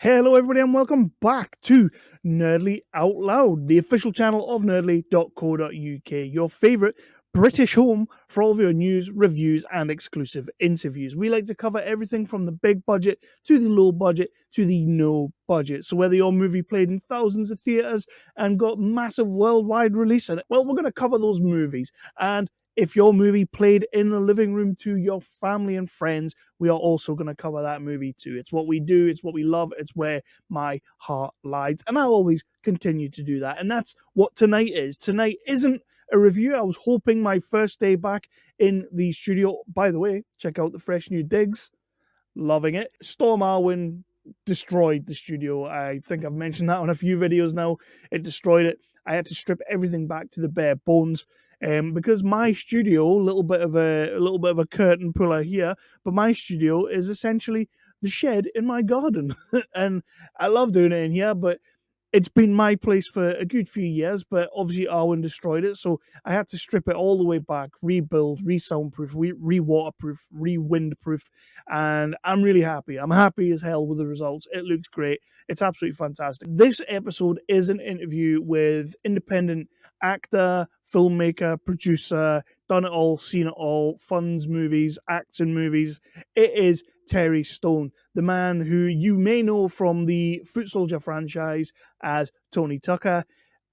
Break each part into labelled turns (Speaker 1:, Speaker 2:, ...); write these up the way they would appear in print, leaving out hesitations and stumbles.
Speaker 1: Hello, everybody, and welcome back to Nerdly Out Loud, the official channel of nerdly.co.uk, your favourite British home for all of your news, reviews, and exclusive interviews. We like to cover everything from the big budget to the low budget to the no budget. So, whether your movie played in thousands of theatres and got massive worldwide release in it, well, we're going to cover those movies. And if your movie played in the living room to your family and friends, we are also going to cover that movie too. It's what we do, it's what we love, it's where my heart lies, and I'll always continue to do that. And that's what tonight is. Tonight isn't a review. I was hoping my first day back in the studio. By the way, check out the fresh new digs. Loving it. Storm Arwen destroyed the studio. I think I've mentioned that on a few videos now. It destroyed it. I had to strip everything back to the bare bones. Because my studio, a little bit of a curtain puller here, but my studio is essentially the shed in my garden, and I love doing it in here. But it's been my place for a good few years, but obviously Arwen destroyed it, so I had to strip it all the way back, rebuild, re-soundproof, re-waterproof, re-windproof, and I'm really happy. I'm happy as hell with the results. It looks great. It's absolutely fantastic. This episode is an interview with independent actor, filmmaker, producer, done it all, seen it all, funds movies, acts in movies. It is Terry Stone, the man who you may know from the Footsoldier franchise as Tony Tucker.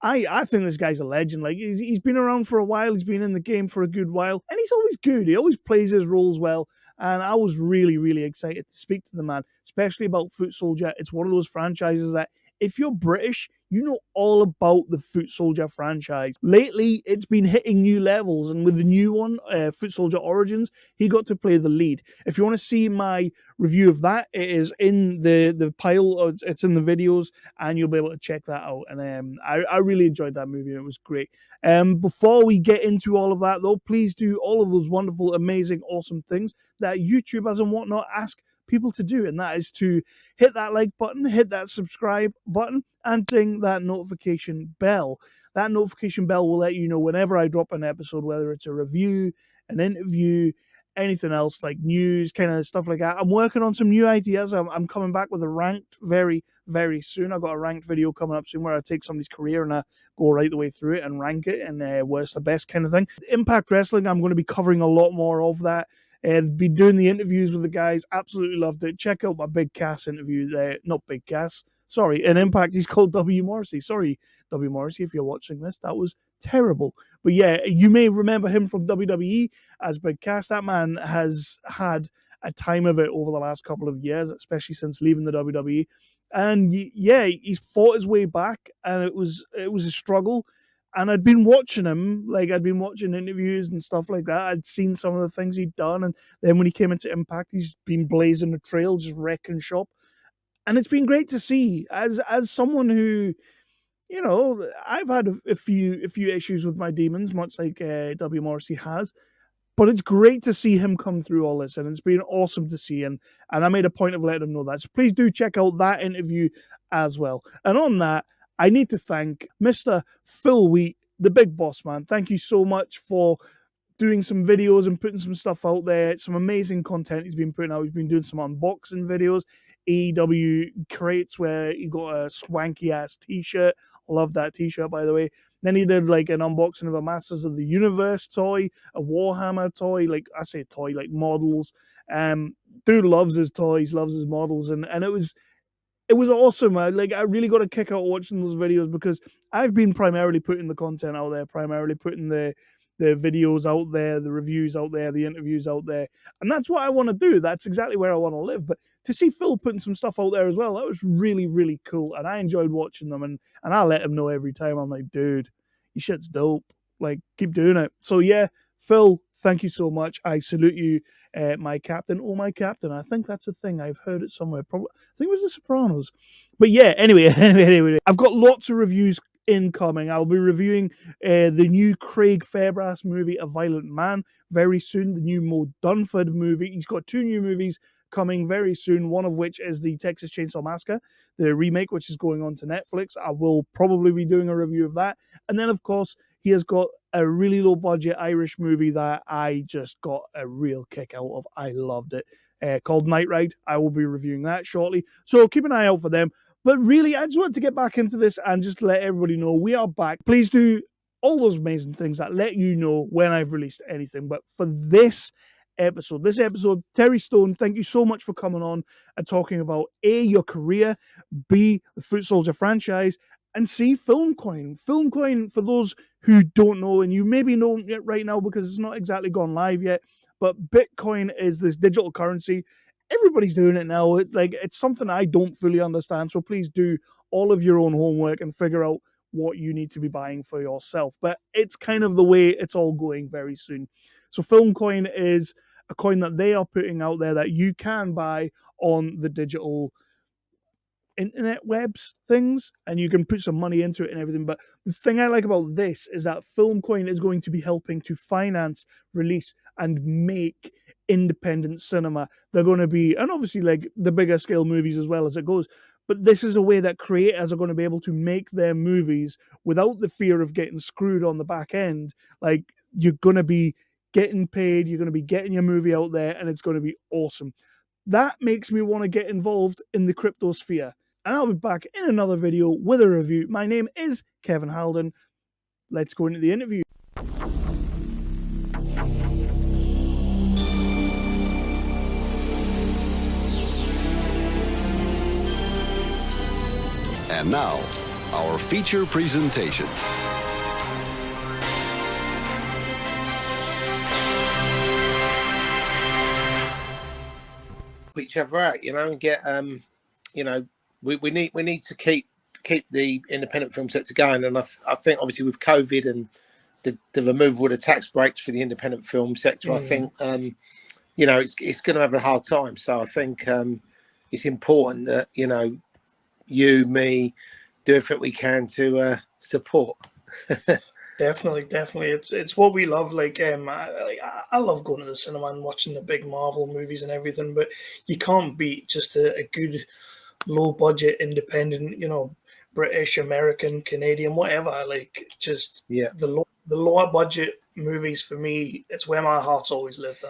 Speaker 1: I think this guy's a legend. Like he's been around for a while. He's been in the game for a good while, and he's always good. He always plays his roles well. And I was really, really excited to speak to the man, especially about Footsoldier. It's one of those franchises that if you're British, you know all about the Footsoldier franchise. Lately, it's been hitting new levels, and with the new one, Footsoldier Origins, he got to play the lead. If you want to see my review of that, it is in the pile. It's in the videos, and you'll be able to check that out. And I really enjoyed that movie. It was great. Before we get into all of that, though, please do all of those wonderful, amazing, awesome things that YouTubers and whatnot ask people to do, and that is to hit that like button, hit that subscribe button, and ding that notification bell. That notification bell will let you know whenever I drop an episode, whether it's a review, an interview, anything else like news, kind of stuff like that. I'm working on some new ideas. I'm coming back with a ranked very, very soon. I've got a ranked video coming up soon where I take somebody's career and I go right the way through it and rank it and worst to best kind of thing. Impact Wrestling, I'm going to be covering a lot more of that. Be doing the interviews with the guys. Absolutely loved it. Check out my Big Cass interview there. Not Big Cass. Sorry, in Impact, he's called W. Morrissey. Sorry, W. Morrissey, if you're watching this. That was terrible. But yeah, you may remember him from WWE as Big Cass. That man has had a time of it over the last couple of years, especially since leaving the WWE. And yeah, he's fought his way back, and it was a struggle. And I'd been watching him, like I'd been watching interviews and stuff like that. I'd seen some of the things he'd done, and then when he came into Impact, he's been blazing a trail, just wrecking shop. And it's been great to see as someone who, you know, I've had a few issues with my demons, much like W. Morrissey has. But it's great to see him come through all this, and it's been awesome to see. And I made a point of letting him know that. So please do check out that interview as well. And on that, I need to thank Mr. Phil Wheat, the big boss man. Thank you so much for doing some videos and putting some stuff out there. Some amazing content he's been putting out. He's been doing some unboxing videos, AEW crates where he got a swanky ass t-shirt. I love that t-shirt, by the way. Then he did like an unboxing of a Masters of the Universe toy, a Warhammer toy, like I say toy, like models. Dude loves his toys, loves his models, and it was awesome. I really got a kick out watching those videos because I've been primarily putting the content out there, primarily putting the videos out there, the reviews out there, the interviews out there. And that's what I want to do. That's exactly where I want to live. But to see Phil putting some stuff out there as well, that was really, really cool. And I enjoyed watching them. And I let him know every time. I'm like, dude, your shit's dope. Like, keep doing it. So yeah, Phil, thank you so much. I salute you, my captain. Oh, my captain. I think that's a thing. I've heard it somewhere. Probably, I think it was The Sopranos. But yeah, anyway, I've got lots of reviews incoming. I'll be reviewing the new Craig Fairbrass movie, A Violent Man, very soon. The new Mo Dunford movie. He's got two new movies coming very soon, one of which is the Texas Chainsaw Massacre, the remake, which is going on to Netflix. I will probably be doing a review of that. And then, of course, he has got a really low-budget Irish movie that I just got a real kick out of. I loved it, called Night Ride. I will be reviewing that shortly, so keep an eye out for them. But really, I just wanted to get back into this and just let everybody know we are back. Please do all those amazing things that let you know when I've released anything. But for this episode, Terry Stone, thank you so much for coming on and talking about A, your career, B, the Footsoldier franchise, and C, FilmCoin. FilmCoin, for those who don't know, and you maybe know it right now because it's not exactly gone live yet, but Bitcoin is this digital currency. Everybody's doing it now. It's something I don't fully understand. So please do all of your own homework and figure out what you need to be buying for yourself. But it's kind of the way it's all going very soon. So FilmCoin is a coin that they are putting out there that you can buy on the digital internet webs things, and you can put some money into it and everything. But the thing I like about this is that FilmCoin is going to be helping to finance, release, and make independent cinema. They're going to be, and obviously like the bigger scale movies as well as it goes, but this is a way that creators are going to be able to make their movies without the fear of getting screwed on the back end. Like, you're going to be getting paid, you're going to be getting your movie out there, and it's going to be awesome. That makes me want to get involved in the crypto sphere. And I'll be back in another video with a review. My name is Kevin Halden. Let's go into the interview.
Speaker 2: And now, our feature presentation.
Speaker 3: Each other out, and get we need to keep the independent film sector going, and I think obviously with COVID and the removal of the tax breaks for the independent film sector, I think it's going to have a hard time. So I think it's important that you, me, do everything we can to support.
Speaker 1: Definitely. It's what we love. I love going to the cinema and watching the big Marvel movies and everything, but you can't beat just a good low budget independent, British, American, Canadian, whatever. The lower budget movies for me, it's where my heart's always lived.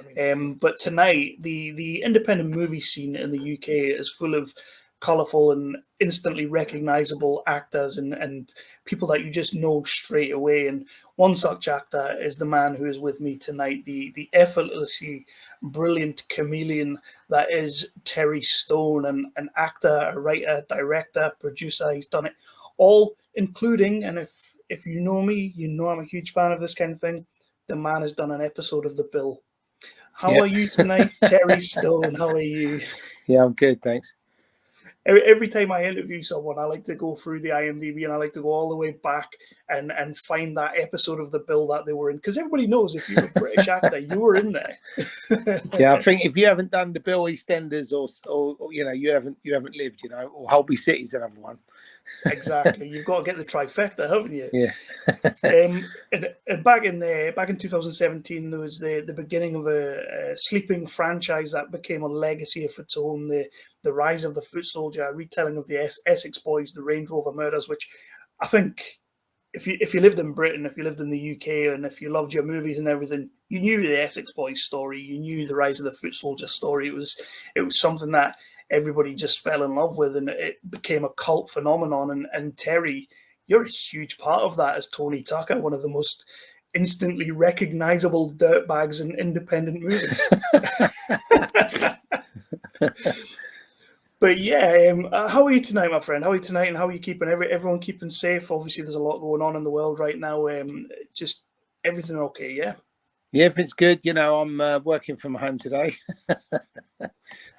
Speaker 1: But tonight the independent movie scene in the UK is full of colourful and instantly recognizable actors and people that you just know straight away. And one such actor is the man who is with me tonight, the effortlessly brilliant chameleon that is Terry Stone, an actor, a writer, director, producer. He's done it all, including, and if you know me, you know I'm a huge fan of this kind of thing, the man has done an episode of The Bill. How are you tonight, Terry Stone? How are you?
Speaker 3: Yeah, I'm good, thanks.
Speaker 1: Every time I interview someone, I like to go through the IMDb and I like to go all the way back and find that episode of The Bill that they were in, because everybody knows if you're a British actor, you were in there.
Speaker 3: Yeah, I think if you haven't done The Bill, EastEnders, or you haven't lived, or Holby City's another one.
Speaker 1: Exactly, you've got to get the trifecta, haven't you?
Speaker 3: Yeah.
Speaker 1: and back in 2017, there was the beginning of a sleeping franchise that became a legacy of its own. The rise of the Footsoldier, a retelling of the Essex Boys, the Range Rover murders, which I think if you lived in Britain, if you lived in the UK, and if you loved your movies and everything, you knew the Essex Boys story, you knew the rise of the Footsoldier story. It was something that everybody just fell in love with, and it became a cult phenomenon. And Terry, you're a huge part of that as Tony Tucker, one of the most instantly recognizable dirtbags in independent movies. But yeah, how are you tonight, my friend? How are you tonight, and how are you keeping everyone keeping safe? Obviously, there's a lot going on in the world right now. Just everything okay? Yeah.
Speaker 3: Yeah, everything's good. I'm working from home today.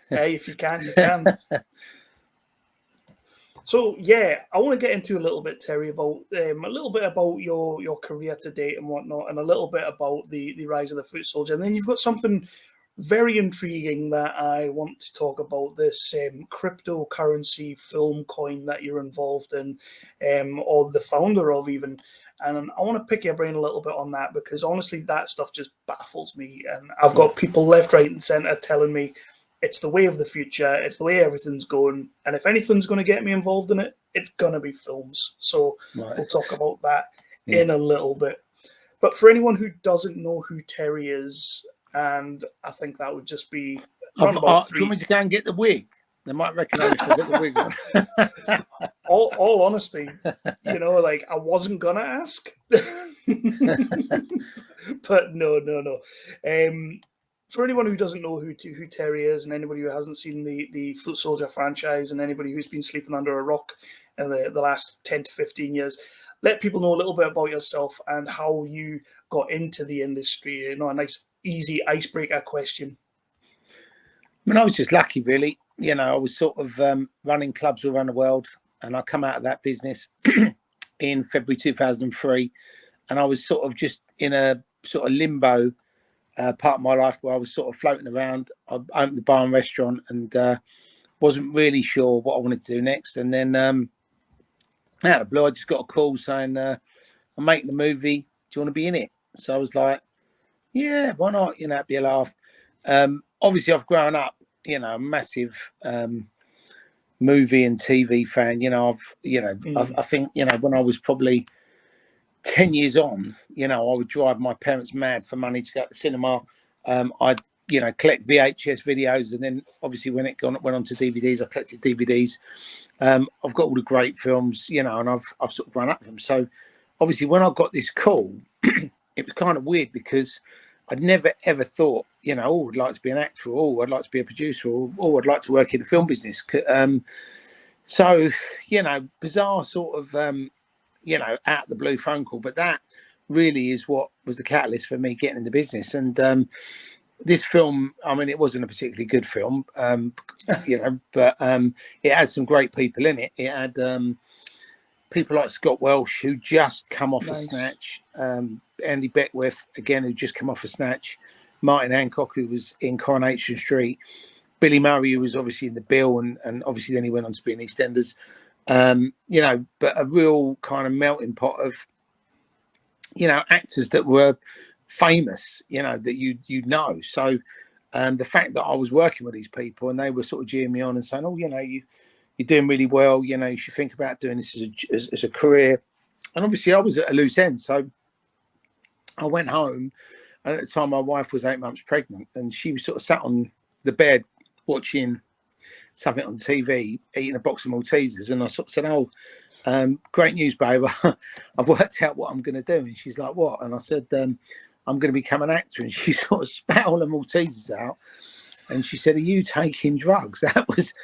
Speaker 1: Hey, if you can, you can. So yeah, I want to get into a little bit, Terry, about a little bit about your career to date and whatnot, and a little bit about the rise of the Footsoldier, and then you've got something very intriguing that I want to talk about, this cryptocurrency FilmCoin that you're involved in, or the founder of even. And I want to pick your brain a little bit on that, because honestly, that stuff just baffles me. And I've got people left, right, and center telling me it's the way of the future. It's the way everything's going. And if anything's going to get me involved in it, it's going to be films. So we'll talk about that in a little bit. But for anyone who doesn't know who Terry is, and I think that would just be around about
Speaker 3: Do you want me to go and get the wig? They might recognise if I get the wig on.
Speaker 1: all honesty, you know, like I wasn't gonna ask, but no. For anyone who doesn't know who Terry is, and anybody who hasn't seen the Footsoldier franchise, and anybody who's been sleeping under a rock in the last 10 to 15 years, let people know a little bit about yourself and how you got into the industry. You know, a nice, easy icebreaker question.
Speaker 3: I mean, I was just lucky, really. You know, I was sort of running clubs all around the world, and I come out of that business in February 2003, and I was sort of just in a sort of limbo part of my life where I was sort of floating around. I opened the bar and restaurant and wasn't really sure what I wanted to do next. And then out of the blue, I just got a call saying, I'm making a movie. Do you want to be in it? So I was like, yeah, why not? You know, it'd be a laugh. Obviously, I've grown up, you know, a massive movie and TV fan. You know, I think, you know, when I was probably 10 years on, you know, I would drive my parents mad for money to go to the cinema. I'd, you know, collect VHS videos, and then obviously when it went on to DVDs, I collected DVDs. I've got all the great films, you know, and I've sort of run up with them. So obviously when I got this call, it was kind of weird because I'd never ever thought, you know, oh, I'd like to be an actor, or I'd like to be a producer, or I'd like to work in the film business. So, you know, bizarre sort of, you know, out the blue phone call, but that really is what was the catalyst for me getting in the business. And this film, I mean, it wasn't a particularly good film, you know, but it had some great people in it. It had people like Scott Welsh, who just come off a Snatch, Andy Beckwith, again, who just come off a Snatch, Martin Hancock, who was in Coronation Street, Billy Murray, who was obviously in The Bill, and obviously then he went on to be in EastEnders. You know, but a real kind of melting pot of, you know, actors that were famous, you know, that you know. So the fact that I was working with these people and they were sort of cheering me on and saying, oh, you know, you're doing really well, you know, you should think about doing this as a career. And obviously I was at a loose end, so I went home, and at the time my wife was 8 months pregnant, and she was sort of sat on the bed watching something on TV, eating a box of Maltesers, and I sort of said, oh, great news, babe. I've worked out what I'm going to do. And she's like, what? And I said, I'm going to become an actor. And she sort of spat all the Maltesers out, and she said, are you taking drugs? That was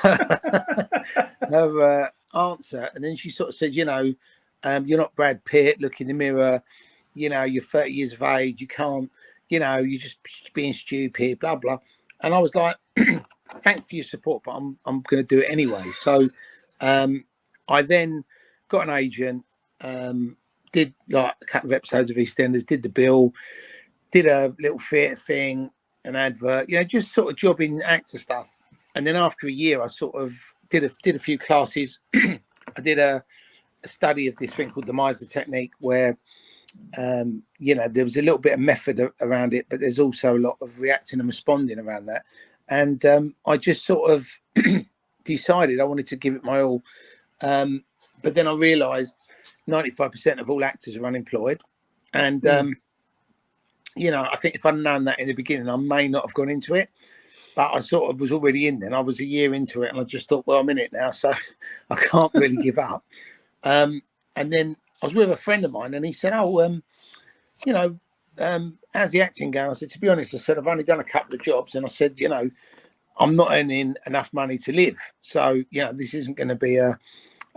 Speaker 3: her answer. And then she sort of said, you know, you're not Brad Pitt, look in the mirror, you know, you're 30 years of age, you can't, you know, you're just being stupid, blah, blah. And I was like, thanks for your support, but I'm going to do it anyway. So I then got an agent, did like a couple of episodes of EastEnders, did The Bill, did a little theatre thing, an advert, you know, just sort of jobbing actor stuff. And then after a year, I sort of did a few classes. I did a study of this thing called the Miser technique, where you know, there was a little bit of method around it, but there's also a lot of reacting and responding around that. And I just sort of decided I wanted to give it my all. But then I realised 95% of all actors are unemployed. And, you know, I think if I'd known that in the beginning, I may not have gone into it. But I sort of was already in then. I was a year into it, and I just thought, well, I'm in it now, so I can't really give up. And then I was with a friend of mine, and he said, oh, you know, how's the acting going? I said, to be honest, I said, I've only done a couple of jobs. And I said, you know, I'm not earning enough money to live. So, you know, this isn't going to be a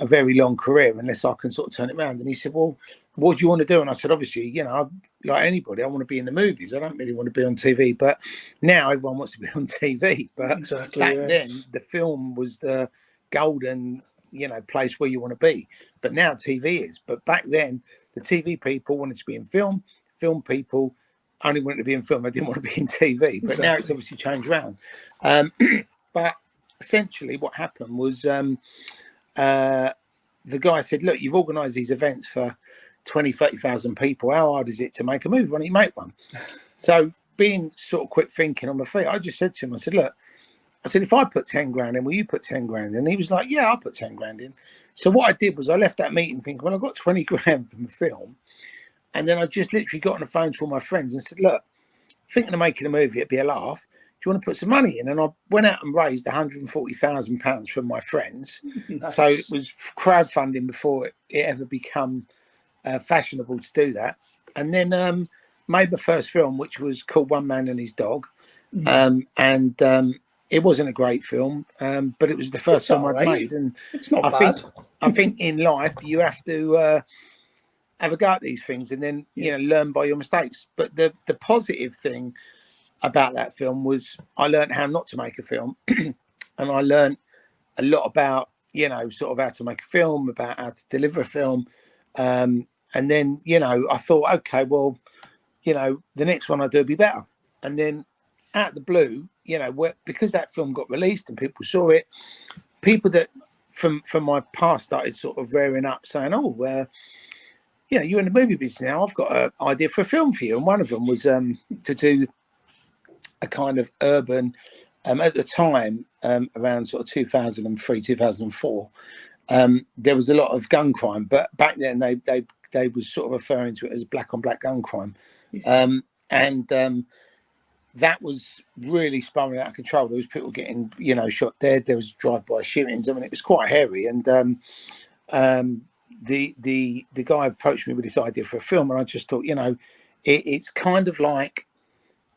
Speaker 3: very long career unless I can sort of turn it around. And he said, well, what do you want to do? And I said, obviously, you know, like anybody, I want to be in the movies. I don't really want to be on TV. But now everyone wants to be on TV. But
Speaker 1: exactly,
Speaker 3: back then, the film was the golden, you know, place where you want to be. But now TV is. But back then, the TV people wanted to be in film. Film people only wanted to be in film. They didn't want to be in TV. But now it's obviously changed around. But essentially what happened was the guy said, look, you've organised these events for 20, 30,000 people. How hard is it to make a movie? Why don't you make one? So being sort of quick thinking on my feet, I just said to him, I said, look, I said, if I put 10 grand in, will you put 10 grand in? And he was like, yeah, I'll put 10 grand in. So what I did was I left that meeting thinking, well, I got 20 grand from the film. And then I just literally got on the phone to all my friends and said, look, thinking of making a movie, it'd be a laugh. Do you want to put some money in? And I went out and raised £140,000 from my friends.
Speaker 1: Nice.
Speaker 3: So it was crowdfunding before it ever become fashionable to do that. And then made my first film, which was called One Man and His Dog. It wasn't a great film, but it was the first film I'd made. And
Speaker 1: it's not bad.
Speaker 3: I think in life you have to have a go at these things and then learn by your mistakes. But the positive thing about that film was I learned how not to make a film, and I learned a lot about sort of how to make a film, about how to deliver a film, and then I thought, okay, well, the next one I do will be better. And then out of the blue, because that film got released and people saw it, people that from my past started sort of rearing up saying, oh, you're in the movie business now, I've got an idea for a film for you. And one of them was to do a kind of urban, at the time, around sort of 2003, 2004, there was a lot of gun crime, but back then they was sort of referring to it as black on black gun crime. That was really spiraling out of control. There was people getting, shot dead. There was drive-by shootings. I mean, it was quite hairy. And the guy approached me with this idea for a film, and I just thought, it's kind of like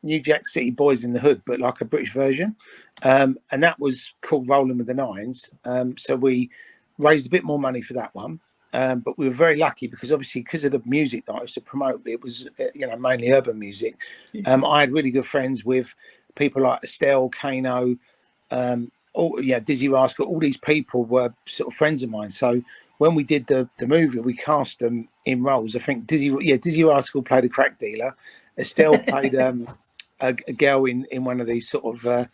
Speaker 3: New Jack City Boys in the Hood, but like a British version. And that was called Rolling with the Nines. So we raised a bit more money for that one. But we were very lucky because obviously because of the music that I used to promote, it was mainly urban music. I had really good friends with people like Estelle, Kano, Dizzy Rascal. All these people were sort of friends of mine. So when we did the movie, we cast them in roles. I think Dizzy Rascal played a crack dealer. Estelle played a girl in one of these sort of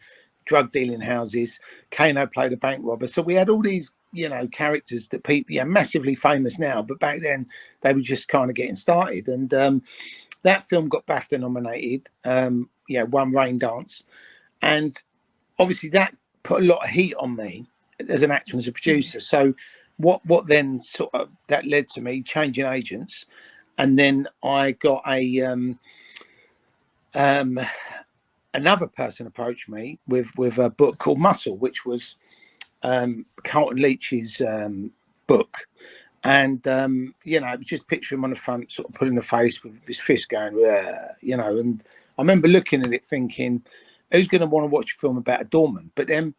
Speaker 3: drug dealing houses. Kano played a bank robber. So we had all these characters that people massively famous now, but back then they were just kind of getting started. And that film got BAFTA nominated, won Rain Dance, and obviously that put a lot of heat on me as an actor and as a producer. So what then sort of that led to me changing agents, and then I got another person approached me with a book called Muscle, which was Carlton Leach's book, and it was just picture him on the front, sort of pulling the face with his fist going, and I remember looking at it thinking, who's going to want to watch a film about a doorman? But then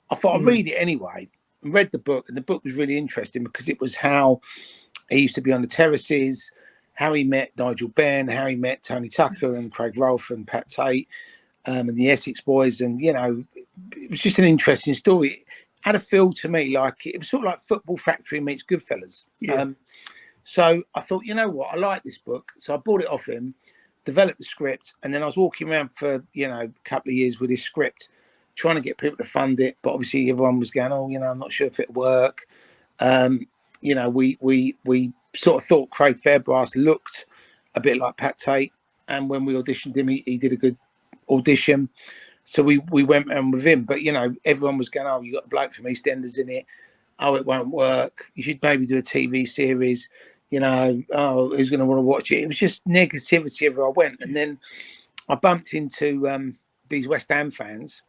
Speaker 3: I thought I'd read it anyway, and read the book, and the book was really interesting because it was how he used to be on the terraces, how he met Nigel Benn, how he met Tony Tucker and Craig Rolfe and Pat Tate, and the Essex Boys, and it was just an interesting story. Had a feel to me like it was sort of like Football Factory meets Goodfellas. So I thought, you know what, I like this book. So I bought it off him, developed the script, and then I was walking around for a couple of years with this script, trying to get people to fund it. But obviously everyone was going, oh, I'm not sure if it'll work. We sort of thought Craig Fairbrass looked a bit like Pat Tate, and when we auditioned him, he did a good audition. So we went in with him, but everyone was going, oh, you got a bloke from EastEnders in it. Oh, it won't work. You should maybe do a TV series. Oh, who's going to want to watch it? It was just negativity everywhere I went. And then I bumped into these West Ham fans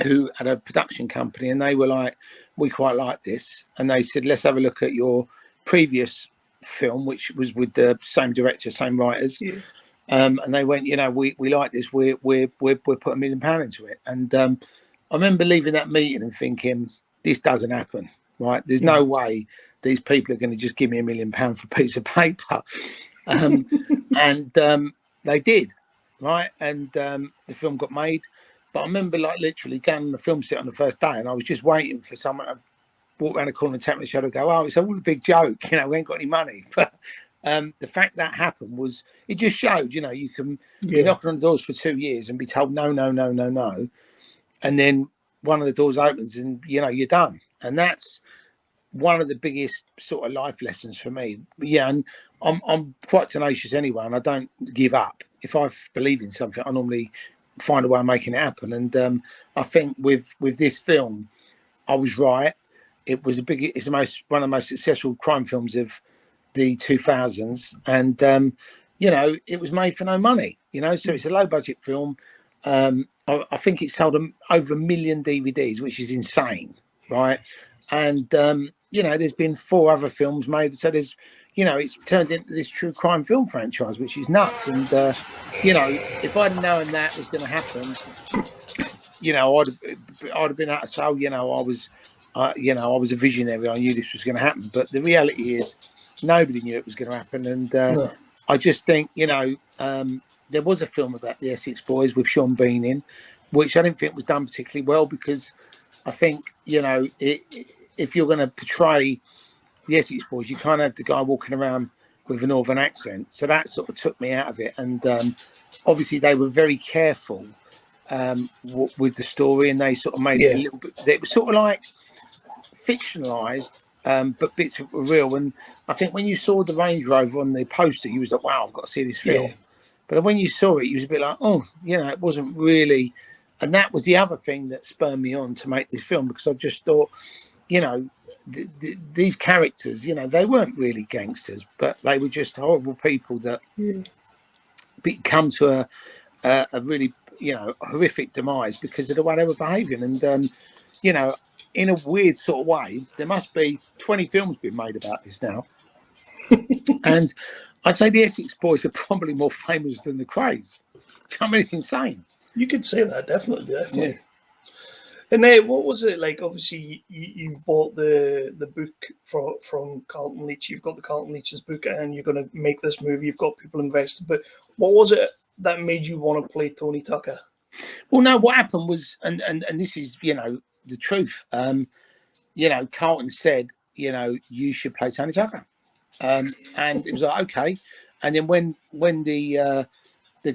Speaker 3: who had a production company, and they were like, we quite like this. And they said, let's have a look at your previous film, which was with the same director, same writers. And they went, we like this. We're putting £1 million into it. And I remember leaving that meeting and thinking, this doesn't happen, right? There's no way these people are going to just give me £1 million for a piece of paper. And they did, right? And the film got made. But I remember literally going on the film set on the first day, and I was just waiting for someone to walk around the corner and tap me on the shoulder and go, oh, it's all a big joke. We ain't got any money. But the fact that happened was, it just showed, you can be knocking on the doors for 2 years and be told no. And then one of the doors opens and, you're done. And that's one of the biggest sort of life lessons for me. And I'm quite tenacious anyway, and I don't give up. If I believe in something, I normally find a way of making it happen. And I think with this film, I was right. It's one of the most successful crime films of the 2000s, and it was made for no money. So it's a low budget film. I think it sold over 1 million DVDs, which is insane, right? And there's been 4 other films made, so there's it's turned into this true crime film franchise, which is nuts. And if I'd known that was going to happen, I'd have been able to say, I was a visionary. I knew this was going to happen. But the reality is, nobody knew it was going to happen. And I just think, there was a film about the Essex Boys with Sean Bean in, which I didn't think was done particularly well, because I think, if you're going to portray the Essex Boys, you can't have the guy walking around with a northern accent. So that sort of took me out of it. And obviously they were very careful with the story, and they sort of made it a little bit, it was sort of like fictionalized, but bits were real. And I think when you saw the Range Rover on the poster, you was like, wow, I've got to see this film. But when you saw it, you was a bit like, oh, it wasn't really. And that was the other thing that spurred me on to make this film, because I just thought, these characters, they weren't really gangsters, but they were just horrible people that come to a really, horrific demise because of the way they were behaving. And, in a weird sort of way, there must be 20 films being made about this now. And I'd say the Essex Boys are probably more famous than the Crays. I mean, it's insane.
Speaker 1: You could say that, definitely.
Speaker 3: Yeah.
Speaker 1: And what was it like? Obviously, you've bought the book from Carlton Leach. You've got the Carlton Leach's book, and you're going to make this movie. You've got people invested. But what was it that made you want to play Tony Tucker?
Speaker 3: Well, no, what happened was, and this is, the truth. Carlton said, you should play Tony Tucker. And it was like, okay. And then when the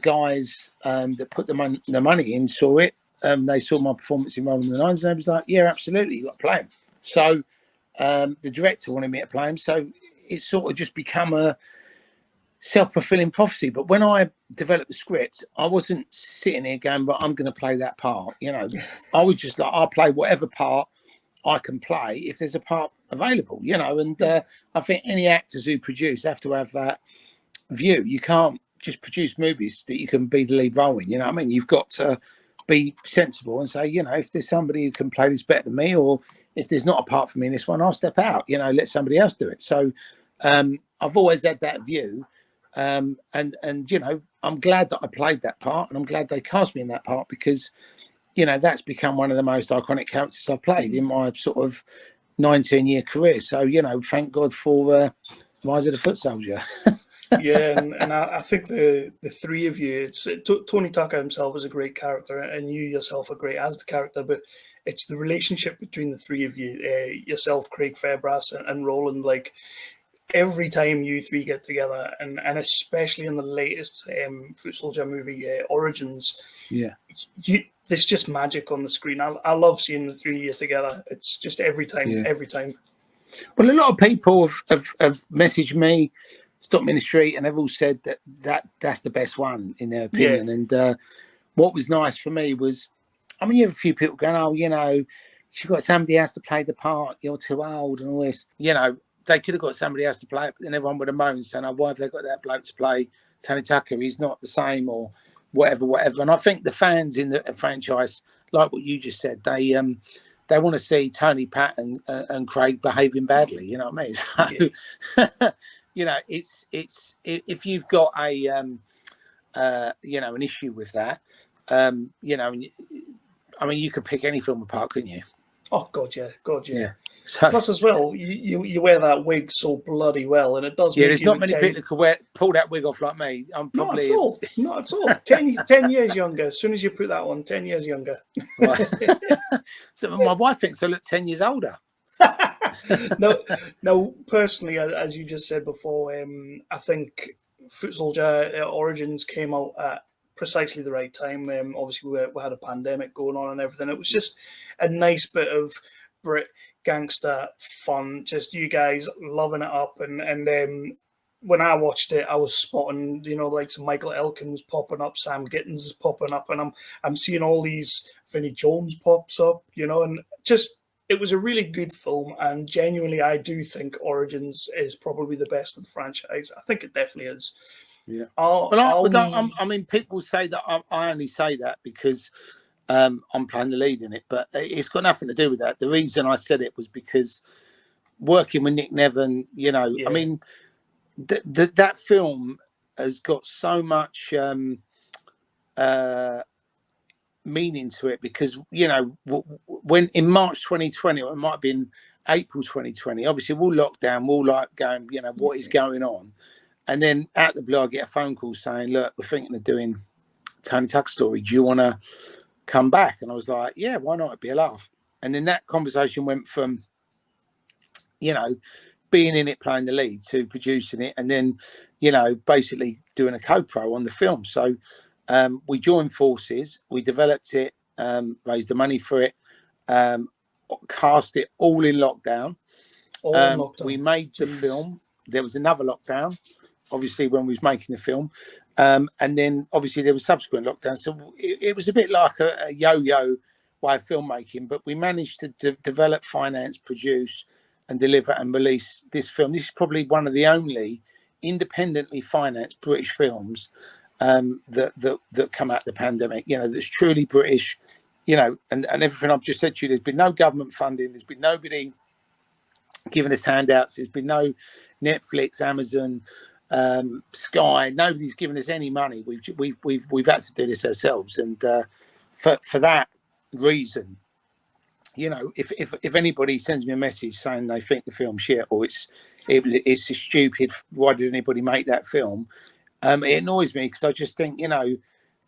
Speaker 3: guys that put the money in saw it, they saw my performance in Rolling the Nines, and they was like, yeah, absolutely, you got to play him. So the director wanted me to play him. So it sort of just become a self-fulfilling prophecy. But when I developed the script, I wasn't sitting here going, right, I'm going to play that part. I was just like, I'll play whatever part I can play if there's a part available, and I think any actors who produce have to have that view. You can't just produce movies that you can be the lead role in, I mean? You've got to be sensible and say, if there's somebody who can play this better than me, or if there's not a part for me in this one, I'll step out, let somebody else do it. So I've always had that view. And I'm glad that I played that part, and I'm glad they cast me in that part, because that's become one of the most iconic characters I've played in my sort of 19-year career. So, thank God for Rise of the Footsoldier.
Speaker 1: Yeah, and I think the three of you, Tony Tucker himself is a great character, and you yourself are great as the character, but it's the relationship between the three of you, yourself, Craig Fairbrass, and Roland. Like, every time you three get together, and especially in the latest Footsoldier movie, Origins, there's just magic on the screen. I love seeing the three of you together. It's just every time.
Speaker 3: Well, a lot of people have messaged me, stopped me in the street, and they've all said that's the best one in their opinion. And what was nice for me was, you have a few people going, oh, you've got somebody else to play the part, you're too old and all this. They could have got somebody else to play it, but then everyone would have moaned, saying, oh, why have they got that bloke to play Tony Tucker? He's not the same, or whatever. And I think the fans in the franchise, like what you just said, they want to see Tony, Pat, and Craig behaving badly. You know what I mean? So, it's if you've got an issue with that, you could pick any film apart, couldn't you?
Speaker 1: Oh God, yeah.
Speaker 3: So,
Speaker 1: plus, as well, you wear that wig so bloody well, and it does.
Speaker 3: Yeah, there's not many people who can pull that wig off like me. I'm probably
Speaker 1: not at all. 10 years younger. As soon as you put that on, 10 years younger.
Speaker 3: Right. So my wife thinks I look 10 years older.
Speaker 1: No. Personally, as you just said before, I think Footsoldier Origins came out at precisely the right time. Obviously, we had a pandemic going on and everything. It was just a nice bit of Brit gangster fun. Just you guys loving it up, and when I watched it, I was spotting, like some Michael Elkin was popping up, Sam Gittins is popping up, and I'm seeing all these Vinnie Jones pops up, and just it was a really good film, and genuinely, I do think Origins is probably the best of the franchise. I think it definitely is.
Speaker 3: Yeah.
Speaker 1: Are
Speaker 3: I mean, people say that I only say that because I'm playing the lead in it, but it's got nothing to do with that. The reason I said it was because working with Nick Nevin, I mean, that film has got so much meaning to it because, when in March 2020, or it might have been April 2020, obviously we're all locked down, we're all like going, what is going on? And then out the blue, I get a phone call saying, look, we're thinking of doing Tony Tuck story. Do you want to come back? And I was like, yeah, why not? It'd be a laugh. And then that conversation went from, being in it, playing the lead, to producing it, and then, basically doing a co-pro on the film. So we joined forces, we developed it, raised the money for it, cast it all in lockdown. We made the film. There was another lockdown, obviously, when we was making the film. And then obviously there was subsequent lockdown. So it was a bit like a yo-yo way of filmmaking, but we managed to develop, finance, produce and deliver and release this film. This is probably one of the only independently financed British films that come out of the pandemic, that's truly British, and everything I've just said to you. There's been no government funding. There's been nobody giving us handouts. There's been no Netflix, Amazon, Sky. Nobody's given us any money. We've had to do this ourselves, and for that reason, if anybody sends me a message saying they think the film's shit or it's stupid, why did anybody make that film? It annoys me because I just think,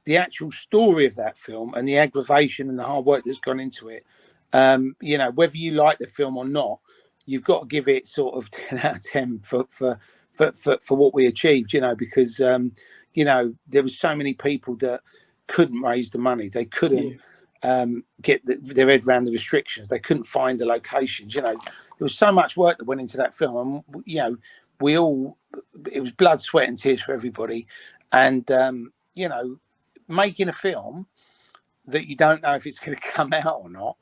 Speaker 3: the actual story of that film and the aggravation and the hard work that's gone into it, whether you like the film or not, you've got to give it sort of 10 out of 10 for what we achieved, because, there was so many people that couldn't raise the money. They couldn't get their head around the restrictions. They couldn't find the locations. There was so much work that went into that film. And, it was blood, sweat and tears for everybody. And, making a film that you don't know if it's going to come out or not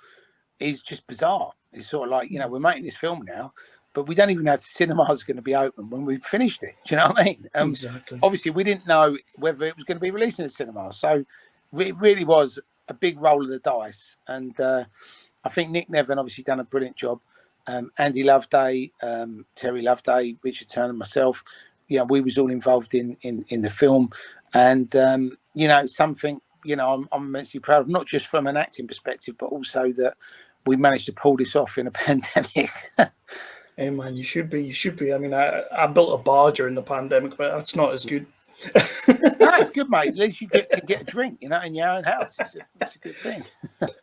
Speaker 3: is just bizarre. It's sort of like, we're making this film now, but we don't even know if the cinemas are going to be open when we've finished it. Do you know what I mean?
Speaker 1: Exactly.
Speaker 3: Obviously, we didn't know whether it was going to be released in the cinema. So it really was a big roll of the dice. And I think Nick Nevin obviously done a brilliant job. Andy Loveday, Terry Loveday, Richard Turner, myself, we was all involved in the film. And, it's something, I'm immensely proud of, not just from an acting perspective, but also that we managed to pull this off in a pandemic.
Speaker 1: Hey man, you should be. I mean, I built a bar during the pandemic, but that's not as good.
Speaker 3: No, it's good, mate. At least you can get a drink, in your own house. It's a good thing.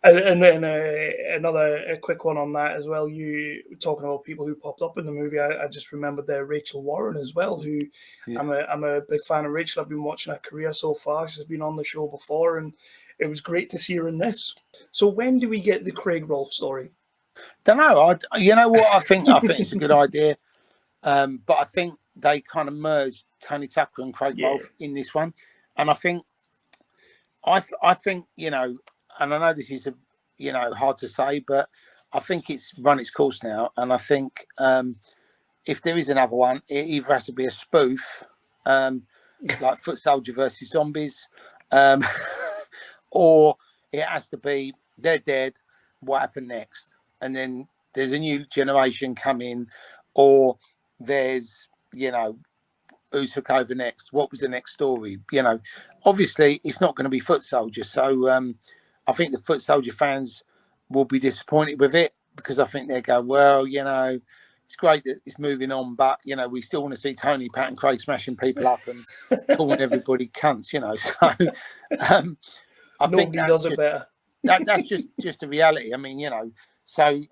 Speaker 1: And then another quick one on that as well. You talking about people who popped up in the movie. I just remembered there Rachel Warren as well. Who I'm a big fan of Rachel. I've been watching her career so far. She's been on the show before, and it was great to see her in this. So when do we get the Craig Rolfe story?
Speaker 3: Don't know. You know what? I think it's a good idea, but I think they kind of merged Tony Tucker and Craig Rolfe in this one, and I think, and I know this is hard to say, but I think it's run its course now, and I think if there is another one, it either has to be a spoof, like Footsoldier versus Zombies, or it has to be they're dead. What happened next? And then there's a new generation coming, or there's, who took over next? What was the next story? Obviously it's not going to be Footsoldier. So I think the Footsoldier fans will be disappointed with it because I think they go, well, it's great that it's moving on, but, we still want to see Tony, Pat and Craig smashing people up and calling everybody cunts, So I think
Speaker 1: nobody does it better.
Speaker 3: That's just the reality. I mean, so,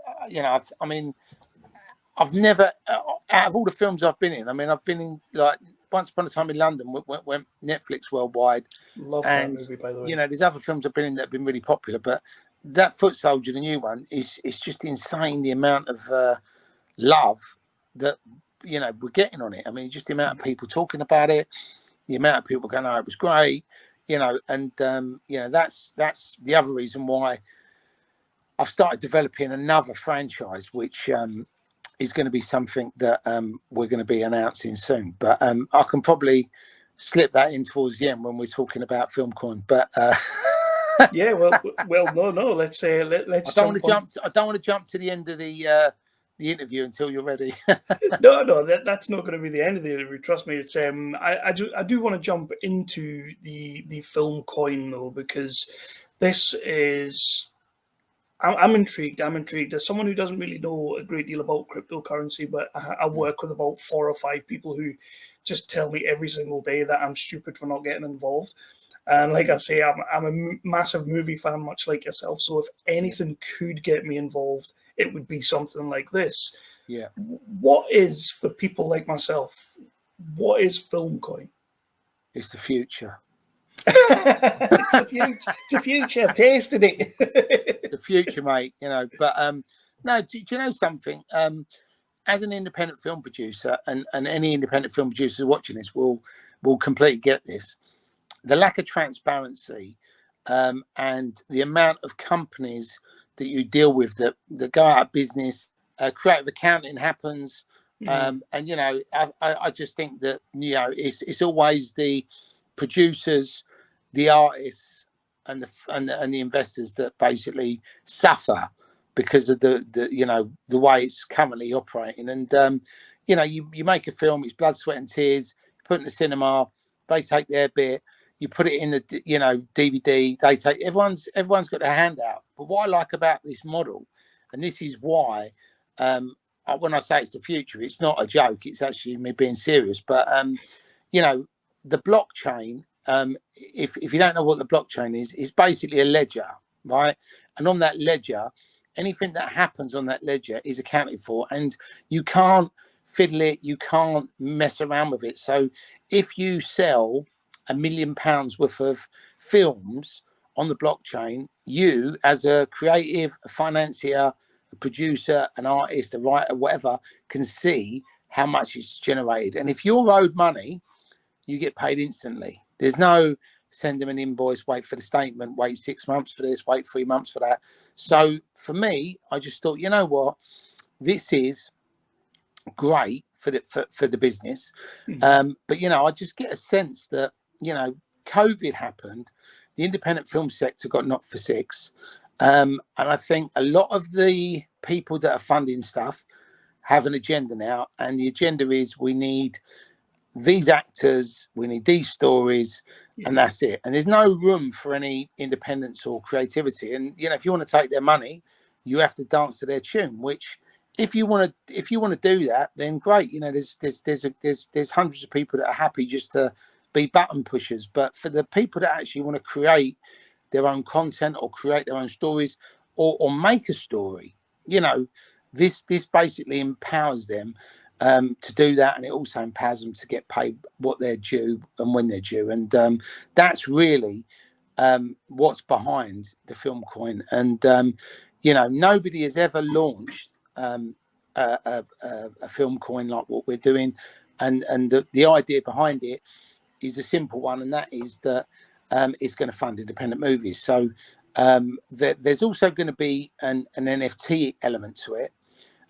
Speaker 3: I mean, I've never, out of all the films I've been in, I've been in like Once Upon a Time in London, went Netflix worldwide.
Speaker 1: Love that movie, by the way.
Speaker 3: There's other films I've been in that have been really popular, but that Footsoldier, the new one, is just insane. The amount of love that you know, we're getting on it. I mean, just the amount of people talking about it, the amount of people going, "Oh, it was great," you know, and you know, that's the other reason why I've started developing another franchise, which is going to be something that we're going to be announcing soon. But I can probably slip that in towards the end when we're talking about FilmCoin. But
Speaker 1: yeah, no. Let's let's
Speaker 3: I don't want to jump to the end of the interview until you're ready.
Speaker 1: No, that's not going to be the end of the interview. Trust me. It's I do want to jump into the FilmCoin though, because this is. I'm intrigued. I'm intrigued. As someone who doesn't really know a great deal about cryptocurrency, but I work with about 4 or 5 people who just tell me every single day that I'm stupid for not getting involved. And like I say, I'm a massive movie fan, much like yourself. So if anything could get me involved, it would be something like this.
Speaker 3: Yeah.
Speaker 1: What is, for people like myself, what is FilmCoin?
Speaker 3: It's the future.
Speaker 1: It's the future. It's the future. I've tasted it.
Speaker 3: The future, mate. You know, but no. Do you know something? As an independent film producer, and any independent film producer watching this will completely get this. The lack of transparency and the amount of companies that you deal with that go out of business, creative accounting happens, and you know, I just think that, you know, it's always the producers, the artists, and the investors that basically suffer because of the you know, the way it's currently operating. And you know, you make a film, it's blood, sweat, and tears. You put it in the cinema, they take their bit. You put it in the, you know, DVD. They take, everyone's got their hand out. But what I like about this model, and this is why, when I say it's the future, it's not a joke. It's actually me being serious. But you know, the blockchain. If you don't know what the blockchain is basically a ledger, right? And on that ledger, anything that happens on that ledger is accounted for, and you can't fiddle it. You can't mess around with it. So if you sell £1 million worth of films on the blockchain, you as a creative, a financier, a producer, an artist, a writer, whatever, can see how much it's generated. And if you're owed money, you get paid instantly. There's no send them an invoice, wait for the statement, wait 6 months for this, wait 3 months for that. So for me, I just thought, you know what, this is great for the business. But you know, I just get a sense that, you know, COVID happened, the independent film sector got knocked for six, and I think a lot of the people that are funding stuff have an agenda now, and the agenda is we need these actors, we need these stories, and that's it. And there's no room for any independence or creativity. And you know, if you want to take their money, you have to dance to their tune. Which, if you want to do that, then great. You know, there's hundreds of people that are happy just to be button pushers. But for the people that actually want to create their own content or create their own stories or make a story, you know, this basically empowers them to do that, and it also empowers them to get paid what they're due and when they're due. And that's really what's behind the FilmCoin. And you know, nobody has ever launched a FilmCoin like what we're doing, and the idea behind it is a simple one, and that is that it's going to fund independent movies. So there's also going to be an NFT element to it.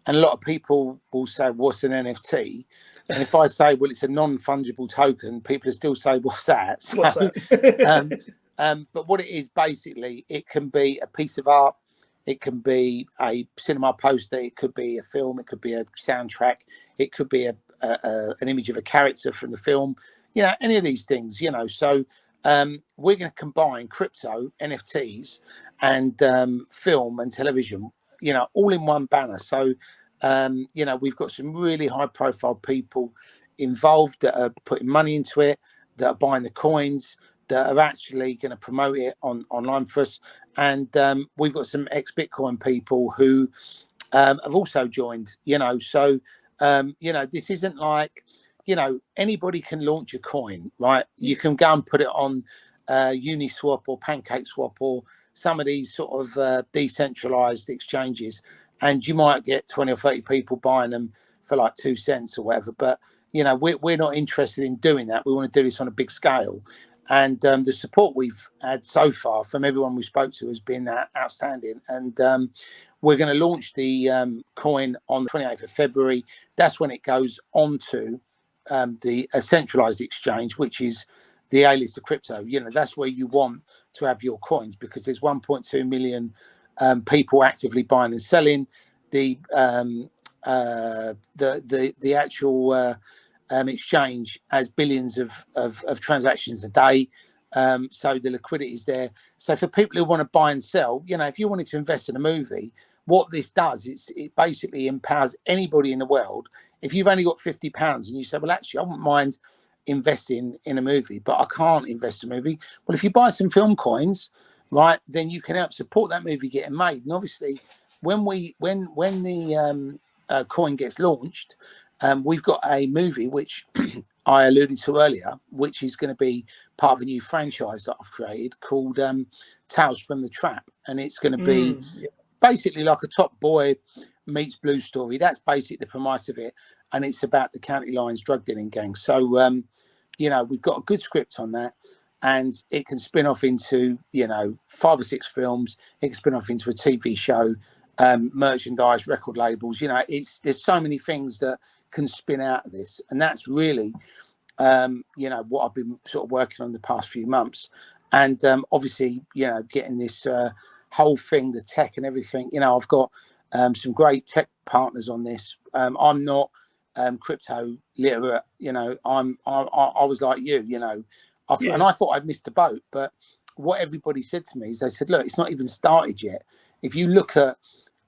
Speaker 3: And a lot of people will say, what's an NFT? And if I say, well, it's a non-fungible token, people will still say, what's that? So,
Speaker 1: What's that?
Speaker 3: but what it is, basically, it can be a piece of art. It can be a cinema poster. It could be a film. It could be a soundtrack. It could be an image of a character from the film. You know, any of these things, you know. So we're going to combine crypto, NFTs, and film and television, you know, all in one banner. So, you know, we've got some really high profile people involved that are putting money into it, that are buying the coins, that are actually going to promote it online for us. And we've got some ex-Bitcoin people who have also joined, you know. So, you know, this isn't like, you know, anybody can launch a coin, right? You can go and put it on Uniswap or PancakeSwap or some of these sort of decentralized exchanges, and you might get 20 or 30 people buying them for like 2 cents or whatever. But you know, we're not interested in doing that. We want to do this on a big scale. And the support we've had so far from everyone we spoke to has been outstanding. And we're going to launch the coin on the 28th of February. That's when it goes on to the centralized exchange, which is the A-list of crypto. You know, that's where you want to have your coins, because there's 1.2 million people actively buying and selling. The actual exchange has billions of transactions a day. So the liquidity is there. So for people who want to buy and sell, you know, if you wanted to invest in a movie, what this does is it basically empowers anybody in the world. If you've only got £50 and you say, well, actually, I wouldn't mind investing in a movie, but I can't invest in a movie. Well, if you buy some film coins, right, then you can help support that movie getting made. And obviously, when the coin gets launched, we've got a movie which I alluded to earlier, which is going to be part of a new franchise that I've created called Tales from the Trap, and it's going to be basically like a Top Boy meets Blue story. That's basically the premise of it, and it's about the County Lines drug dealing gang. So, you know, we've got a good script on that, and it can spin off into, you know, 5 or 6 films. It can spin off into a TV show, merchandise, record labels. You know, there's so many things that can spin out of this, and that's really you know, what I've been sort of working on the past few months. And obviously, you know, getting this whole thing, the tech and everything, you know, I've got some great tech partners on this. I'm not crypto literate, you know. I was like you know, and I thought I'd missed the boat. But what everybody said to me is, they said, look, it's not even started yet. If you look at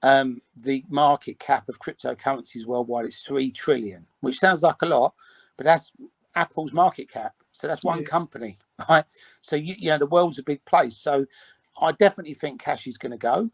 Speaker 3: the market cap of cryptocurrencies worldwide, it's 3 trillion, which sounds like a lot, but that's Apple's market cap. So that's one company, right? So you know, the world's a big place. So I definitely think cash is going to go,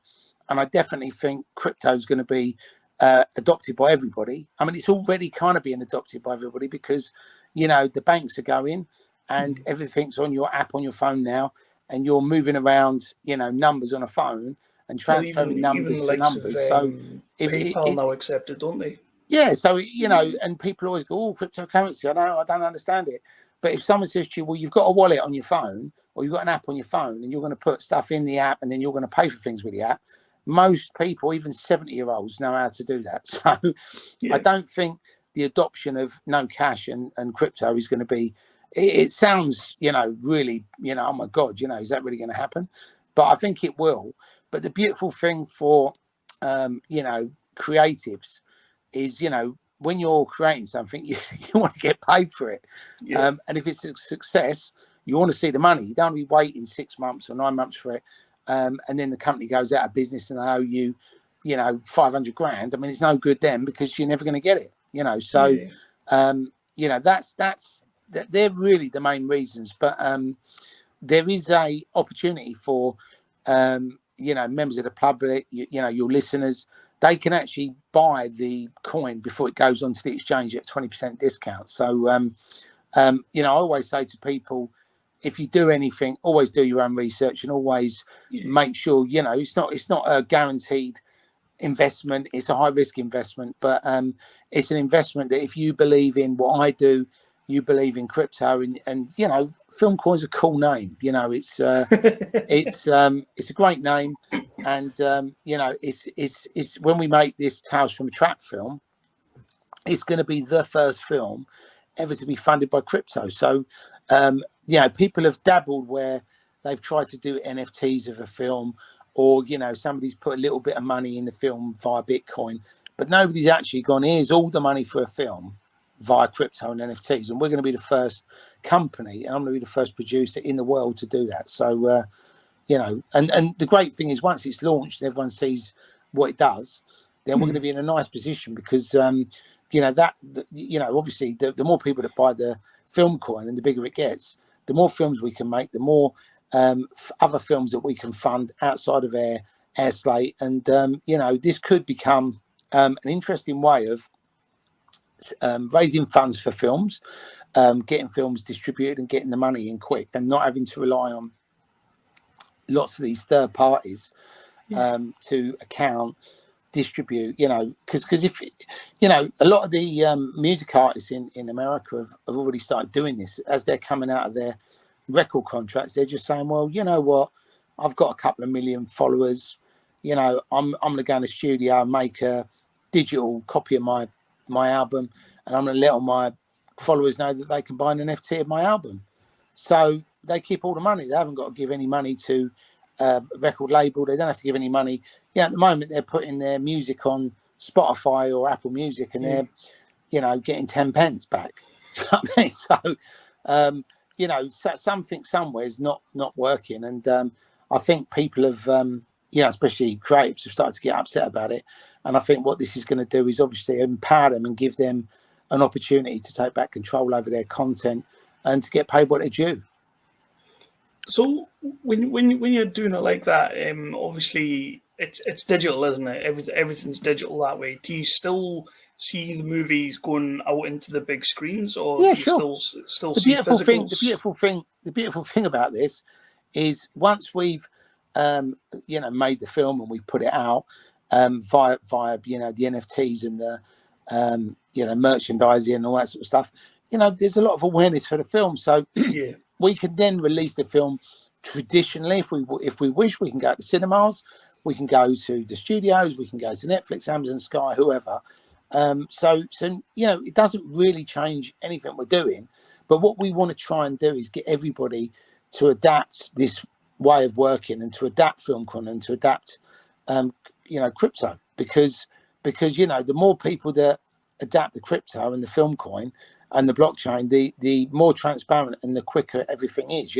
Speaker 3: and I definitely think crypto is going to be adopted by everybody. I mean, it's already kind of being adopted by everybody, because, you know, the banks are going and everything's on your app on your phone now, and you're moving around, you know, numbers on a phone and transferring numbers to numbers. So
Speaker 1: PayPal now accepted, don't they?
Speaker 3: Yeah, so, you know, and people always go, oh, cryptocurrency, I don't understand it. But if someone says to you, well, you've got a wallet on your phone, or you've got an app on your phone, and you're going to put stuff in the app, and then you're going to pay for things with the app, most people, even 70-year-olds, know how to do that. So I don't think the adoption of no cash and crypto is going to be, it sounds, you know, really, you know, oh my God, you know, is that really going to happen? But I think it will. But the beautiful thing for, you know, creatives is, you know, when you're creating something, you want to get paid for it. And if it's a success, you want to see the money. You don't want to be waiting 6 months or 9 months for it. And then the company goes out of business and they owe you, you know, 500 grand. I mean, it's no good then, because you're never going to get it, you know. So, you know, they're really the main reasons. But there is a opportunity for, you know, members of the public, you know, your listeners. They can actually buy the coin before it goes onto the exchange at 20% discount. So, you know, I always say to people, if you do anything, always do your own research, and always make sure, you know, it's not a guaranteed investment. It's a high risk investment, but it's an investment that if you believe in what I do, you believe in crypto, and you know, FilmCoin's a cool name. You know, it's a great name. And you know, it's when we make this Tales from a Trap film, it's going to be the first film ever to be funded by crypto. So you know, people have dabbled where they've tried to do NFTs of a film, or, you know, somebody's put a little bit of money in the film via Bitcoin, but nobody's actually gone, here's all the money for a film via crypto and NFTs. And we're going to be the first company, and I'm going to be the first producer in the world to do that. So you know, and the great thing is, once it's launched and everyone sees what it does, then we're going to be in a nice position, because you know, you know, obviously the more people that buy the film coin and the bigger it gets, the more films we can make, the more other films that we can fund outside of our slate. And you know, this could become an interesting way of raising funds for films, getting films distributed and getting the money in quick, and not having to rely on lots of these third parties to account distribute, because if, a lot of the music artists in America have already started doing this as they're coming out of their record contracts. They're just saying, well, you know what, I've got a couple of million followers, I'm going to go in the studio and make a digital copy of my album, and I'm going to let all my followers know that they can buy an NFT of my album. So they keep all the money. They haven't got to give any money to a record label. They don't have to give any money. At the moment they're putting their music on Spotify or Apple Music, and they're, getting 10 pence back. So, something somewhere is not working, and I think people have, especially creatives, have started to get upset about it. And I think what this is going to do is obviously empower them and give them an opportunity to take back control over their content and to get paid what they're due.
Speaker 1: So when you're doing it like that, obviously it's digital, isn't it? Everything's digital that way. Do you still see the movies going out into the big screens, or do you still see physicals?
Speaker 3: The beautiful thing about this is once we've made the film and we've put it out via the NFTs and the merchandising and all that sort of stuff, there's a lot of awareness for the film. So we can then release the film traditionally if we wish. We can go to cinemas, we can go to the studios, we can go to Netflix, Amazon, Sky, whoever. So it doesn't really change anything we're doing. But what we want to try and do is get everybody to adapt this way of working and to adapt FilmCoin and to adapt crypto, because the more people that adapt the crypto and the FilmCoin and the blockchain, the more transparent and the quicker everything is,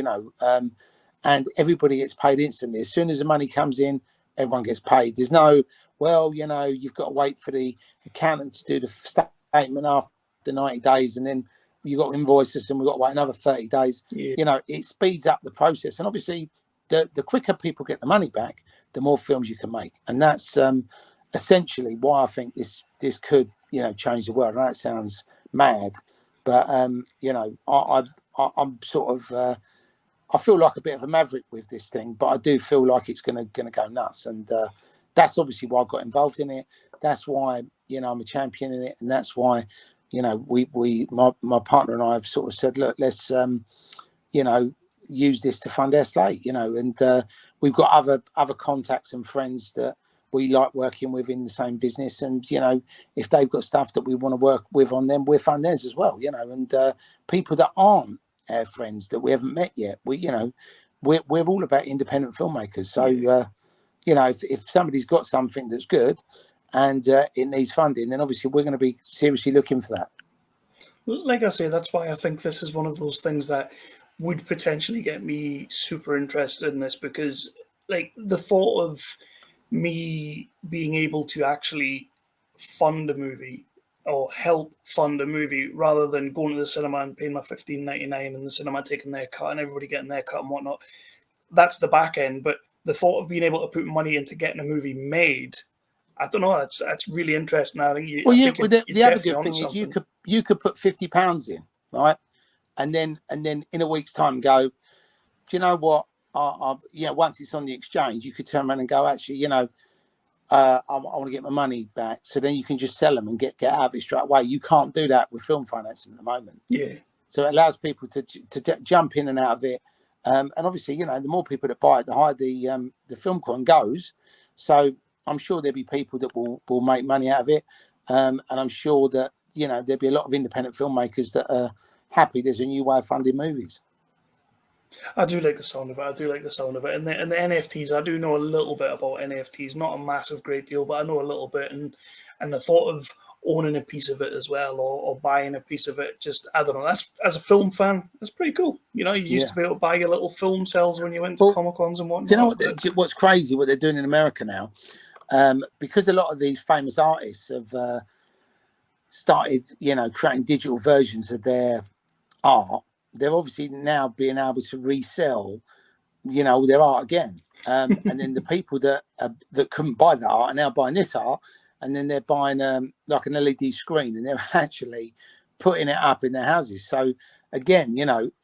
Speaker 3: and everybody gets paid instantly. As soon as the money comes in, everyone gets paid. There's no, well, you've got to wait for the accountant to do the statement after 90 days, and then you've got to invoice us and we've got to wait another 30 days. It speeds up the process. And obviously, the quicker people get the money back, the more films you can make. And that's essentially why I think this could, change the world. I know it sounds mad, but, I'm sort of... I feel like a bit of a maverick with this thing, but I do feel like it's going to go nuts, and that's obviously why I got involved in it. That's why I'm a champion in it, and that's why my partner and I have sort of said, look, let's use this to fund our slate, and we've got other contacts and friends that we like working with in the same business, and if they've got stuff that we want to work with on them, we'll fund theirs as well, and people that aren't our friends that we haven't met yet, we're all about independent filmmakers. So if somebody's got something that's good and it needs funding, then obviously we're going to be seriously looking for that.
Speaker 1: Like I say, that's why I think this is one of those things that would potentially get me super interested in this, because like the thought of me being able to actually fund a movie or help fund a movie rather than going to the cinema and paying my $15.99 and the cinema taking their cut and everybody getting their cut and whatnot. That's the back end. But the thought of being able to put money into getting a movie made, I don't know. That's really interesting. I think
Speaker 3: the other good thing is you could put £50 in, right, and then in a week's time go, do you know what? Once it's on the exchange, you could turn around and go, actually, I want to get my money back. So then you can just sell them and get out of it straight away. You can't do that with film financing at the moment.
Speaker 1: Yeah.
Speaker 3: So it allows people to jump in and out of it. And obviously, the more people that buy it, the higher the FilmCoin goes. So I'm sure there'll be people that will make money out of it. And I'm sure that, there'll be a lot of independent filmmakers that are happy there's a new way of funding movies.
Speaker 1: I do like the sound of it. And the NFTs, I do know a little bit about NFTs, not a massive great deal, but I know a little bit. And the thought of owning a piece of it as well, or buying a piece of it, just, I don't know, that's, as a film fan, that's pretty cool. You used to be able to buy your little film cells when you went to Comic-Cons and whatnot.
Speaker 3: Do you know what's crazy, what they're doing in America now? Because a lot of these famous artists have started, creating digital versions of their art, they're obviously now being able to resell, their art again. And then the people that couldn't buy that art are now buying this art, and then they're buying like an LED screen, and they're actually putting it up in their houses. So again,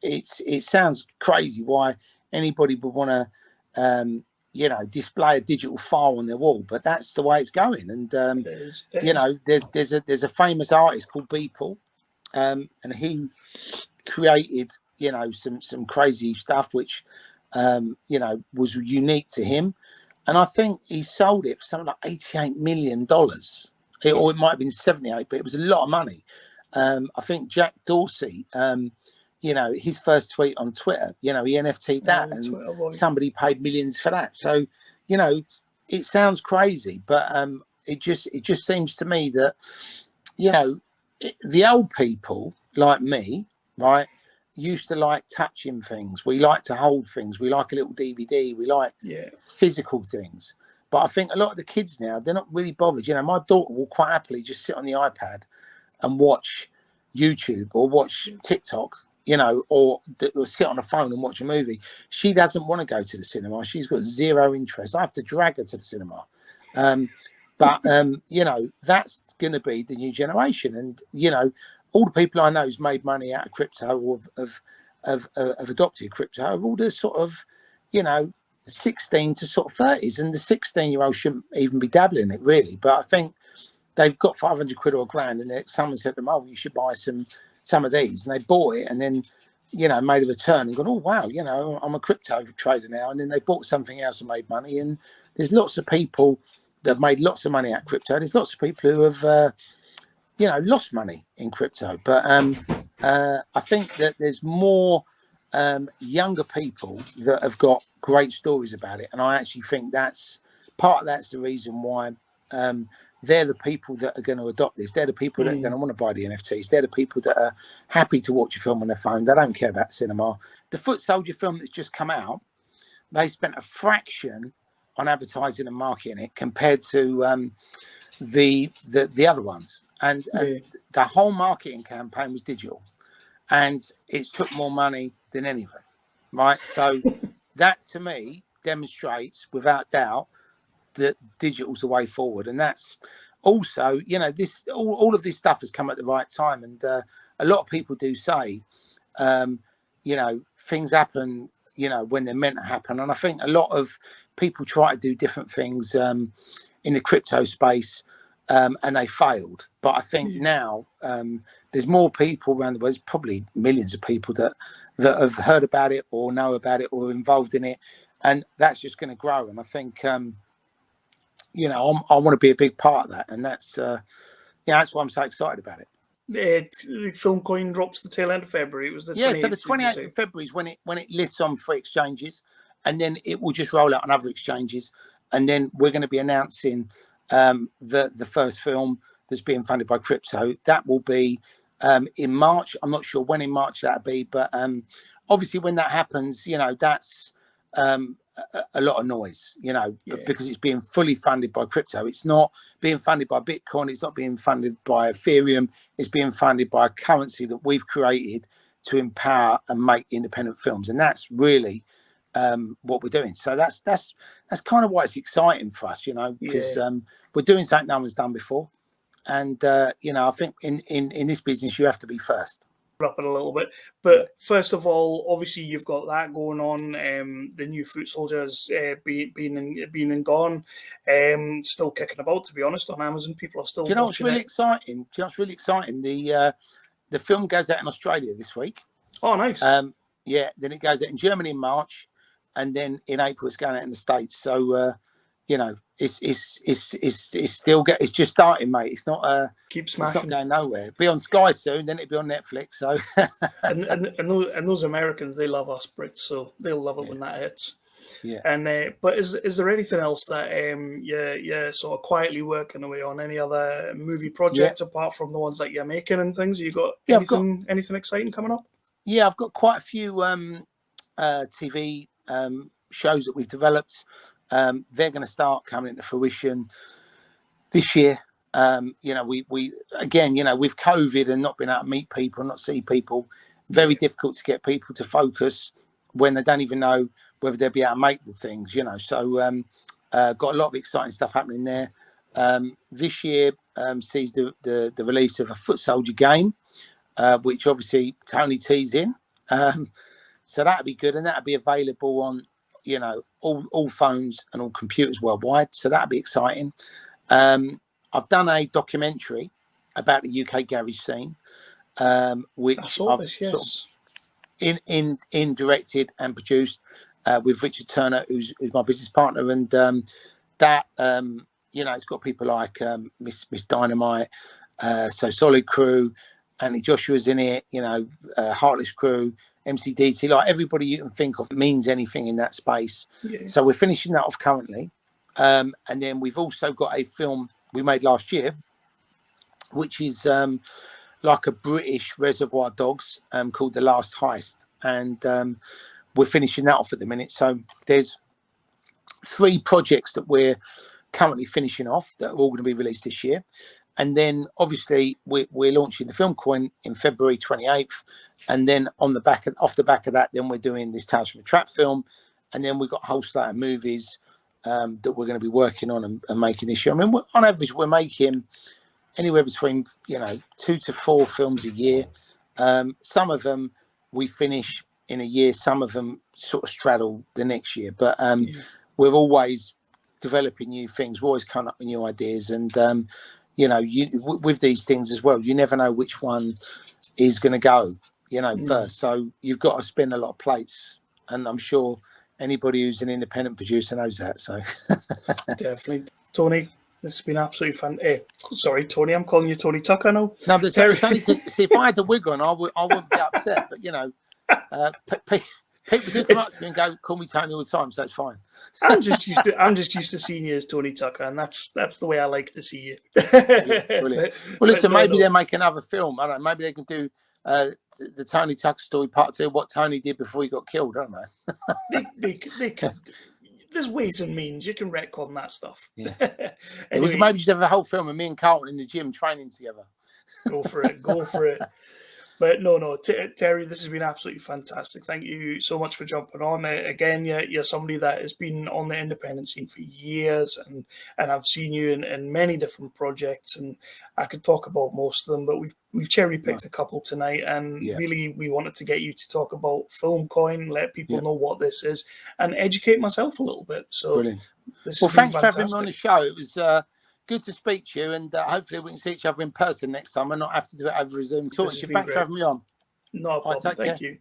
Speaker 3: it sounds crazy why anybody would want to display a digital file on their wall, but that's the way it's going. And there's a famous artist called Beeple, and he created some crazy stuff which was unique to him, and I think he sold it for something like $88 million, or it might have been 78, but it was a lot of money. I think Jack Dorsey, his first tweet on Twitter, he NFT'd that, and somebody paid millions for that. So, it sounds crazy, but it just seems to me that, the old people like me, right, used to like touching things. We like to hold things. We like a little DVD. We like physical things. But I think a lot of the kids now, they're not really bothered. My daughter will quite happily just sit on the iPad and watch YouTube or watch TikTok, or sit on a phone and watch a movie. She doesn't want to go to the cinema. She's got zero interest. I have to drag her to the cinema. But that's going to be the new generation. And, all the people I know who's made money out of crypto or have adopted crypto are all the sort of, 16 to sort of 30s. And the 16-year-old shouldn't even be dabbling in it, really. But I think they've got 500 quid or £1,000, and someone said to them, "Oh, you should buy some of these," and they bought it, and then made a return and gone, "Oh wow, I'm a crypto trader now," and then they bought something else and made money. And there's lots of people that have made lots of money out of crypto. There's lots of people who have lost money in crypto, but I think that there's more younger people that have got great stories about it, and I actually think that's the reason why they're the people that are going to adopt this. They're the people that are going to want to buy the NFTs. They're the people that are happy to watch a film on their phone. They don't care about cinema. The Footsoldier film that's just come out, they spent a fraction on advertising and marketing it compared to the other ones. And the whole marketing campaign was digital, and it took more money than any of them, right? So that to me demonstrates without doubt that digital's the way forward. And that's also, this all of this stuff has come at the right time. And a lot of people do say, things happen, when they're meant to happen. And I think a lot of people try to do different things in the crypto space, and they failed. But I think now there's more people around the world. There's probably millions of people that have heard about it or know about it or are involved in it, and that's just going to grow. And I think I want to be a big part of that, and that's why I'm so excited about it.
Speaker 1: FilmCoin drops the tail end of February. It was the 28th.
Speaker 3: So the 28th of February is when it lists on free exchanges, and then it will just roll out on other exchanges, and then we're going to be announcing the first film that's being funded by crypto. That will be in March. I'm not sure when in March that'll be, but obviously when that happens, that's a lot of noise, because it's being fully funded by crypto. It's not being funded by Bitcoin. It's not being funded by Ethereum. It's being funded by a currency that we've created to empower and make independent films. And that's really what we're doing. So that's kind of why it's exciting for us, because we're doing something no one's done before. And, I think in this business, you have to be first.
Speaker 1: Up it a little bit, but first of all, obviously you've got that going on. The new Footsoldier has been and gone, still kicking about, to be honest, on Amazon. People are still.
Speaker 3: Do you know what's really exciting? The film goes out in Australia this week.
Speaker 1: Oh, nice.
Speaker 3: Then it goes out in Germany in March, and then in April it's going out in the States. So it's just starting, mate. It's not
Speaker 1: keep smashing.
Speaker 3: It's not going nowhere. It'll be on Sky soon, then it'll be on Netflix. So
Speaker 1: and those Americans, they love us Brits, so they'll love it when that hits.
Speaker 3: Yeah.
Speaker 1: And but is there anything else that you're sort of quietly working away on? Any other movie projects apart from the ones that you're making and things? You got anything exciting coming up?
Speaker 3: Yeah, I've got quite a few TV shows that we've developed. They're going to start coming into fruition this year. We again, with COVID and not being able to meet people, not see people, very difficult to get people to focus when they don't even know whether they'll be able to make the things, So got a lot of exciting stuff happening there. This year sees the release of a Footsoldier game, which obviously Tony T's in. So that'll be good, and that'll be available on, you know, all phones and all computers worldwide. So that'll be exciting. I've done a documentary about the UK garage scene, which
Speaker 1: I saw
Speaker 3: I've
Speaker 1: this,
Speaker 3: sort of
Speaker 1: yes.
Speaker 3: directed and produced with Richard Turner, who's my business partner, and that you know, it's got people like Miss Dynamite, So Solid Crew, Anthony Joshua's in it, you know, Heartless Crew, MCDT, like everybody you can think of means anything in that space.
Speaker 1: Yeah.
Speaker 3: So we're finishing that off currently, and then we've also got a film we made last year, which is like a British Reservoir Dogs called The Last Heist, and we're finishing that off at the minute. So there's 3 projects that we're currently finishing off that are all going to be released this year. And then obviously we're launching the FilmCoin in February 28th. And then off the back of that, then we're doing this Tales from a Trap film. And then we've got a whole slate of movies that we're going to be working on and making this year. I mean, on average, we're making anywhere between, you know, 2 to 4 films a year. Some of them we finish in a year. Some of them sort of straddle the next year. But we're always developing new things. We're always coming up with new ideas. And, you know, with these things as well, you never know which one is going to go, you know, first. So you've got to spin a lot of plates. And I'm sure anybody who's an independent producer knows that. So
Speaker 1: Definitely. Tony, this has been absolutely fun. Sorry, Tony, I'm calling you Tony Tucker now.
Speaker 3: No, but Terry, see, if I had the wig on, I wouldn't be upset. But, you know, people do come up to me and go, call me Tony all the time, so that's fine.
Speaker 1: I'm just used to seeing you as Tony Tucker, and that's the way I like to see you.
Speaker 3: Brilliant. Well, listen, maybe they'll make another film. I don't know. Maybe they can do the Tony Tucker story part 2, what Tony did before he got killed. I don't know.
Speaker 1: they could. There's ways and means. You can retcon that stuff.
Speaker 3: Yeah.
Speaker 1: Anyway,
Speaker 3: we could maybe just have a whole film of me and Carlton in the gym training together.
Speaker 1: Go for it. Go for it. But no, Terry, this has been absolutely fantastic. Thank you so much for jumping on. Again, you're somebody that has been on the independent scene for years, and I've seen you in many different projects, and I could talk about most of them, but we've cherry picked a couple tonight, and really we wanted to get you to talk about FilmCoin, let people know what this is, and educate myself a little bit. So,
Speaker 3: brilliant. Well, thanks for having me on the show. It was good to speak to you, and hopefully we can see each other in person next time and not have to do it over a Zoom talk. Thanks for having me on.
Speaker 1: No problem. Thank you.